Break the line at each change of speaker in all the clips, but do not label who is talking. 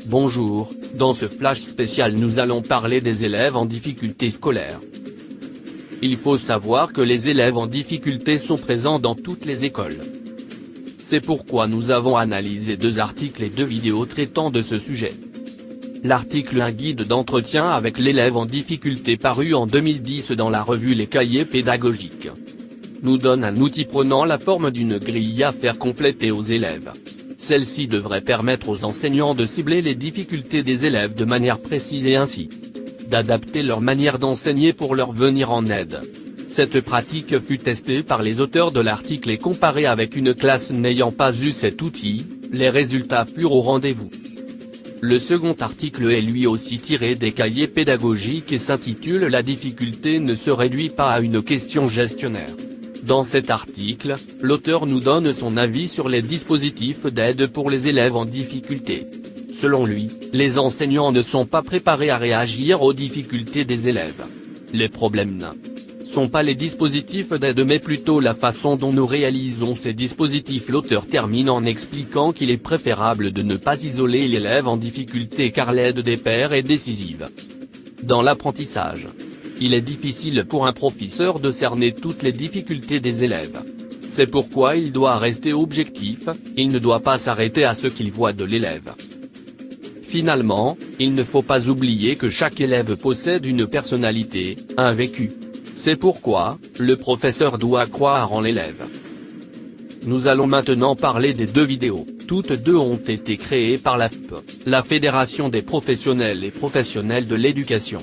Bonjour, dans ce flash spécial nous allons parler des élèves en difficulté scolaire. Il faut savoir que les élèves en difficulté sont présents dans toutes les écoles. C'est pourquoi nous avons analysé 2 articles et 2 vidéos traitant de ce sujet. L'article Un guide d'entretien avec l'élève en difficulté paru en 2010 dans la revue Les Cahiers pédagogiques nous donne un outil prenant la forme d'une grille à faire compléter aux élèves. Celle-ci devrait permettre aux enseignants de cibler les difficultés des élèves de manière précise et ainsi d'adapter leur manière d'enseigner pour leur venir en aide. Cette pratique fut testée par les auteurs de l'article et comparée avec une classe n'ayant pas eu cet outil, les résultats furent au rendez-vous. Le second article est lui aussi tiré des cahiers pédagogiques et s'intitule « La difficulté ne se réduit pas à une question gestionnaire ». Dans cet article, l'auteur nous donne son avis sur les dispositifs d'aide pour les élèves en difficulté. Selon lui, les enseignants ne sont pas préparés à réagir aux difficultés des élèves. Les problèmes ne sont pas les dispositifs d'aide mais plutôt la façon dont nous réalisons ces dispositifs. L'auteur termine en expliquant qu'il est préférable de ne pas isoler l'élève en difficulté car l'aide des pairs est décisive. Dans l'apprentissage, il est difficile pour un professeur de cerner toutes les difficultés des élèves. C'est pourquoi il doit rester objectif, il ne doit pas s'arrêter à ce qu'il voit de l'élève. Finalement, il ne faut pas oublier que chaque élève possède une personnalité, un vécu. C'est pourquoi, le professeur doit croire en l'élève. Nous allons maintenant parler des 2 vidéos, toutes 2 ont été créées par l'AFP, la Fédération des professionnels et professionnels de l'éducation.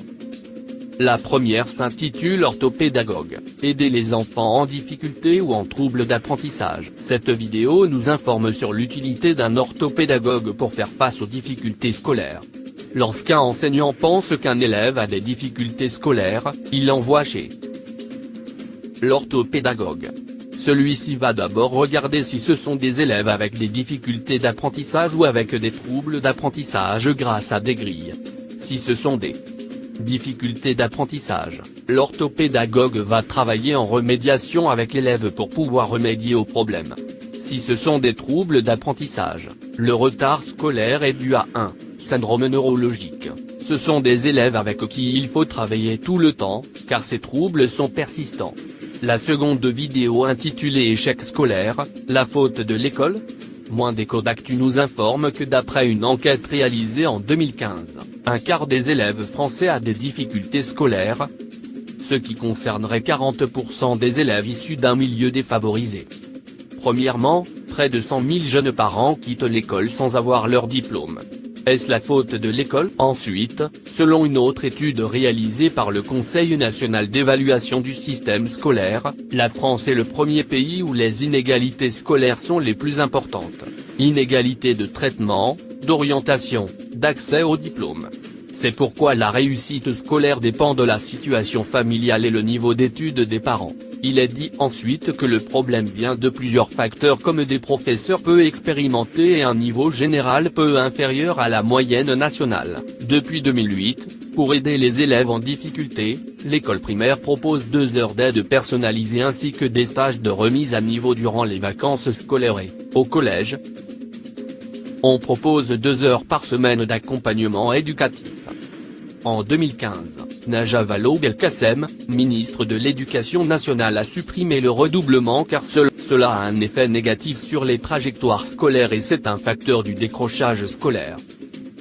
La première s'intitule Orthopédagogue, aider les enfants en difficulté ou en trouble d'apprentissage. Cette vidéo nous informe sur l'utilité d'un orthopédagogue pour faire face aux difficultés scolaires. Lorsqu'un enseignant pense qu'un élève a des difficultés scolaires, il l'envoie chez l'orthopédagogue. Celui-ci va d'abord regarder si ce sont des élèves avec des difficultés d'apprentissage ou avec des troubles d'apprentissage grâce à des grilles. Si ce sont des difficultés d'apprentissage, l'orthopédagogue va travailler en remédiation avec l'élève pour pouvoir remédier au problème. Si ce sont des troubles d'apprentissage, le retard scolaire est dû à un syndrome neurologique. Ce sont des élèves avec qui il faut travailler tout le temps, car ces troubles sont persistants. La seconde vidéo intitulée Échec scolaire, la faute de l'école ? Moins d'Écho d'Actu nous informe que d'après une enquête réalisée en 2015, un quart des élèves français a des difficultés scolaires, ce qui concernerait 40% des élèves issus d'un milieu défavorisé. Premièrement, près de 100 000 jeunes parents quittent l'école sans avoir leur diplôme. Est-ce la faute de l'école? Ensuite, selon une autre étude réalisée par le Conseil national d'évaluation du système scolaire, la France est le premier pays où les inégalités scolaires sont les plus importantes. Inégalités de traitement, d'orientation, d'accès au diplôme. C'est pourquoi la réussite scolaire dépend de la situation familiale et le niveau d'études des parents. Il est dit ensuite que le problème vient de plusieurs facteurs comme des professeurs peu expérimentés et un niveau général peu inférieur à la moyenne nationale. Depuis 2008, pour aider les élèves en difficulté, l'école primaire propose 2 heures d'aide personnalisée ainsi que des stages de remise à niveau durant les vacances scolaires et, au collège, on propose 2 heures par semaine d'accompagnement éducatif. En 2015, Najat Vallaud-Belkacem, ministre de l'Éducation nationale a supprimé le redoublement car cela a un effet négatif sur les trajectoires scolaires et c'est un facteur du décrochage scolaire.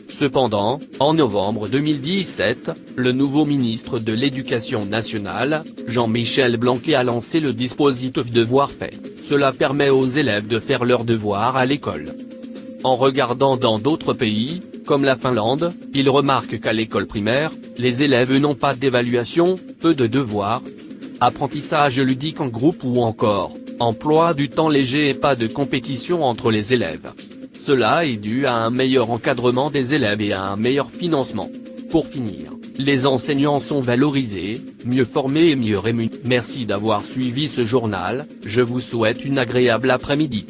Cependant, en novembre 2017, le nouveau ministre de l'Éducation nationale, Jean-Michel Blanquer a lancé le dispositif Devoirs faits. Cela permet aux élèves de faire leurs devoirs à l'école. En regardant dans d'autres pays, comme la Finlande, il remarque qu'à l'école primaire, les élèves n'ont pas d'évaluation, peu de devoirs, apprentissage ludique en groupe ou encore, emploi du temps léger et pas de compétition entre les élèves. Cela est dû à un meilleur encadrement des élèves et à un meilleur financement. Pour finir, les enseignants sont valorisés, mieux formés et mieux rémunérés. Merci d'avoir suivi ce journal, je vous souhaite une agréable après-midi.